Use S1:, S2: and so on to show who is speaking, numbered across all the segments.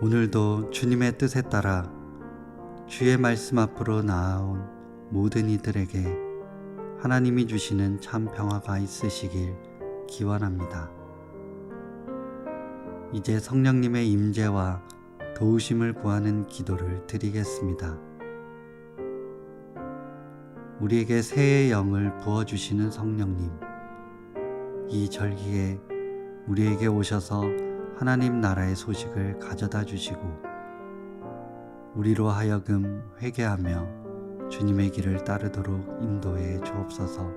S1: 오늘도 주님의 뜻에 따라 주의 말씀 앞으로 나아온 모든 이들에게 하나님이 주시는 참 평화가 있으시길 기원합니다. 이제 성령님의 임재와 도우심을 구하는 기도를 드리겠습니다. 우리에게 새의 영을 부어주시는 성령님, 이 절기에 우리에게 오셔서 하나님 나라의 소식을 가져다 주시고 우리로 하여금 회개하며 주님의 길을 따르도록 인도해 주옵소서.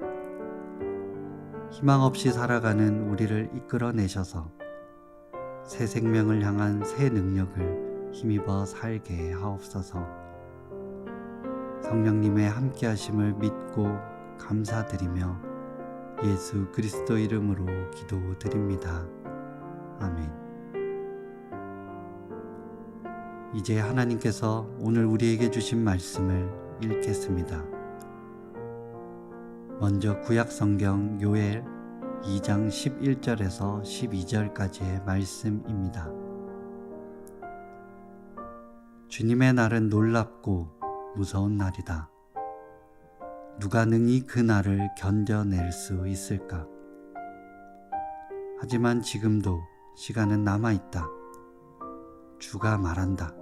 S1: 희망 없이 살아가는 우리를 이끌어내셔서 새 생명을 향한 새 능력을 힘입어 살게 하옵소서. 성령님의 함께하심을 믿고 감사드리며 예수 그리스도 이름으로 기도드립니다. 아멘. 이제 하나님께서 오늘 우리에게 주신 말씀을 읽겠습니다. 먼저 구약 성경 요엘 2장 11절에서 12절까지의 말씀입니다. 주님의 날은 놀랍고 무서운 날이다. 누가 능히 그 날을 견뎌낼 수 있을까? 하지만 지금도 시간은 남아있다. 주가 말한다.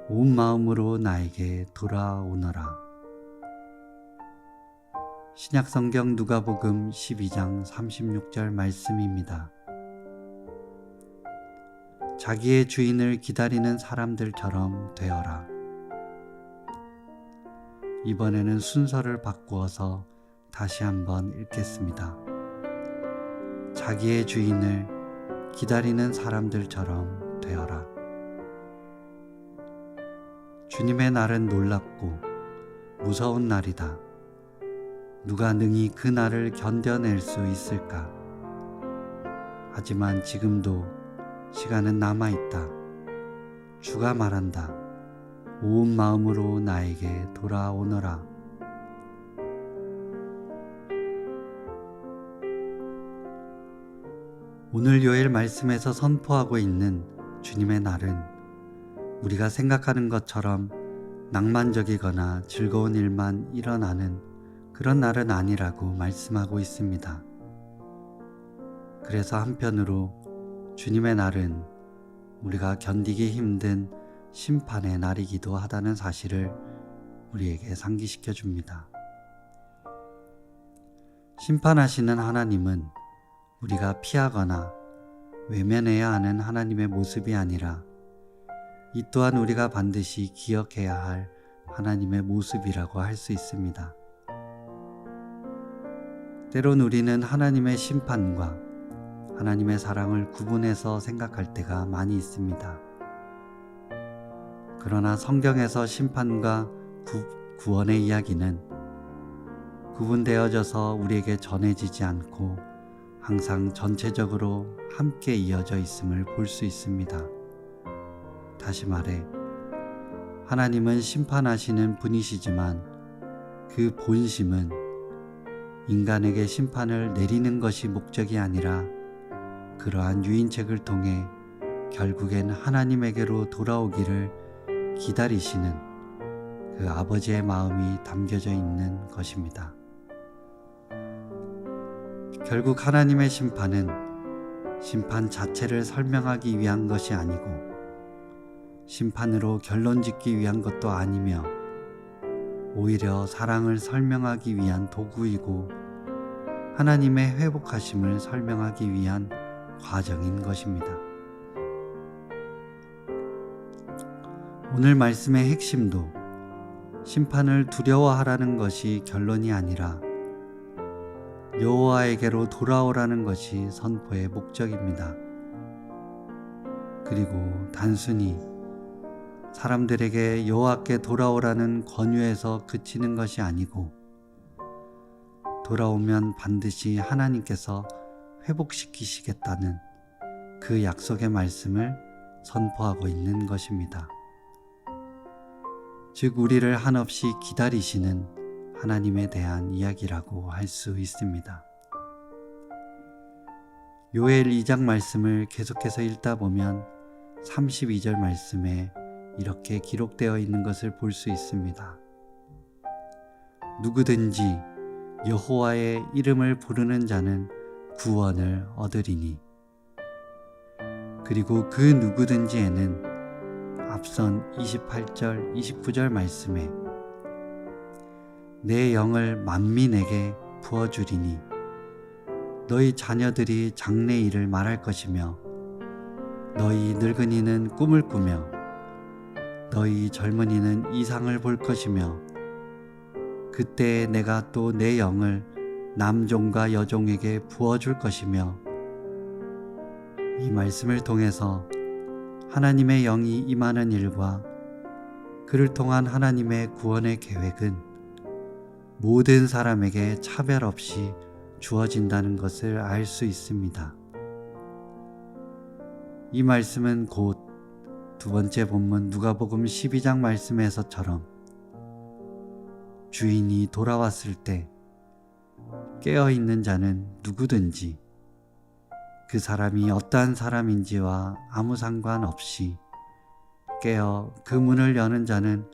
S1: 온 마음으로 나에게 돌아오너라. 신약성경 누가복음 12장 36절 말씀입니다. 자기의 주인을 기다리는 사람들처럼 되어라. 이번에는 순서를 바꾸어서 다시 한번 읽겠습니다. 자기의 주인을 기다리는 사람들처럼 되어라. 주님의 날은 놀랍고 무서운 날이다. 누가 능히 그 날을 견뎌낼 수 있을까? 하지만 지금도 시간은 남아있다. 주가 말한다. 온 마음으로 나에게 돌아오너라. 오늘 요엘 말씀에서 선포하고 있는 주님의 날은 우리가 생각하는 것처럼 낭만적이거나 즐거운 일만 일어나는 그런 날은 아니라고 말씀하고 있습니다. 그래서 한편으로 주님의 날은 우리가 견디기 힘든 심판의 날이기도 하다는 사실을 우리에게 상기시켜 줍니다. 심판하시는 하나님은 우리가 피하거나 외면해야 하는 하나님의 모습이 아니라 이 또한 우리가 반드시 기억해야 할 하나님의 모습이라고 할 수 있습니다. 때론 우리는 하나님의 심판과 하나님의 사랑을 구분해서 생각할 때가 많이 있습니다. 그러나 성경에서 심판과 구원의 이야기는 구분되어져서 우리에게 전해지지 않고 항상 전체적으로 함께 이어져 있음을 볼 수 있습니다. 다시 말해, 하나님은 심판하시는 분이시지만 그 본심은 인간에게 심판을 내리는 것이 목적이 아니라 그러한 유인책을 통해 결국엔 하나님에게로 돌아오기를 기다리시는 그 아버지의 마음이 담겨져 있는 것입니다. 결국 하나님의 심판은 심판 자체를 설명하기 위한 것이 아니고 심판으로 결론 짓기 위한 것도 아니며 오히려 사랑을 설명하기 위한 도구이고 하나님의 회복하심을 설명하기 위한 과정인 것입니다. 오늘 말씀의 핵심도 심판을 두려워하라는 것이 결론이 아니라 여호와에게로 돌아오라는 것이 선포의 목적입니다. 그리고 단순히 사람들에게 여호와께 돌아오라는 권유에서 그치는 것이 아니고 돌아오면 반드시 하나님께서 회복시키시겠다는 그 약속의 말씀을 선포하고 있는 것입니다. 즉 우리를 한없이 기다리시는 하나님에 대한 이야기라고 할 수 있습니다. 요엘 2장 말씀을 계속해서 읽다 보면 32절 말씀에 이렇게 기록되어 있는 것을 볼 수 있습니다. 누구든지 여호와의 이름을 부르는 자는 구원을 얻으리니. 그리고 그 누구든지에는 앞선 28절, 29절 말씀에 내 영을 만민에게 부어주리니 너희 자녀들이 장래일을 말할 것이며 너희 늙은이는 꿈을 꾸며 너희 젊은이는 이상을 볼 것이며 그때 내가 또 내 영을 남종과 여종에게 부어줄 것이며. 이 말씀을 통해서 하나님의 영이 임하는 일과 그를 통한 하나님의 구원의 계획은 모든 사람에게 차별 없이 주어진다는 것을 알 수 있습니다. 이 말씀은 곧 두 번째 본문 누가복음 12장 말씀에서처럼 주인이 돌아왔을 때 깨어있는 자는 누구든지 그 사람이 어떠한 사람인지와 아무 상관없이 깨어 그 문을 여는 자는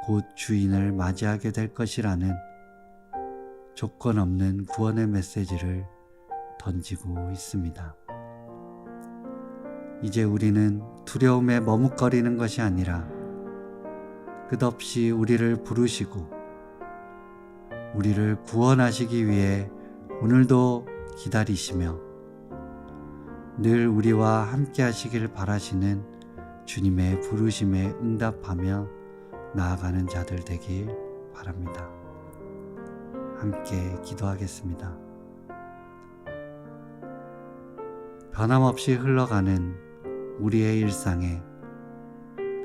S1: 곧 주인을 맞이하게 될 것이라는 조건 없는 구원의 메시지를 던지고 있습니다. 이제 우리는 두려움에 머뭇거리는 것이 아니라 끝없이 우리를 부르시고 우리를 구원하시기 위해 오늘도 기다리시며 늘 우리와 함께 하시길 바라시는 주님의 부르심에 응답하며 나아가는 자들 되길 바랍니다. 함께 기도하겠습니다. 변함없이 흘러가는 우리의 일상에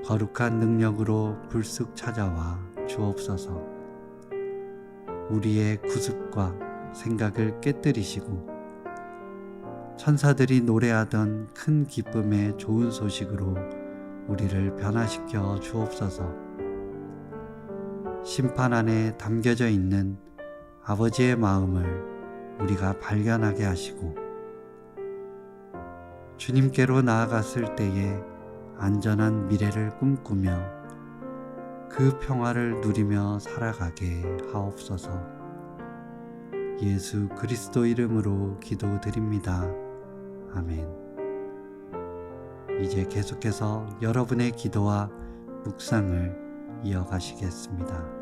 S1: 거룩한 능력으로 불쑥 찾아와 주옵소서. 우리의 구습과 생각을 깨뜨리시고 천사들이 노래하던 큰 기쁨의 좋은 소식으로 우리를 변화시켜 주옵소서. 심판 안에 담겨져 있는 아버지의 마음을 우리가 발견하게 하시고 주님께로 나아갔을 때에 안전한 미래를 꿈꾸며 그 평화를 누리며 살아가게 하옵소서. 예수 그리스도 이름으로 기도드립니다. 아멘. 이제 계속해서 여러분의 기도와 묵상을 이어가시겠습니다.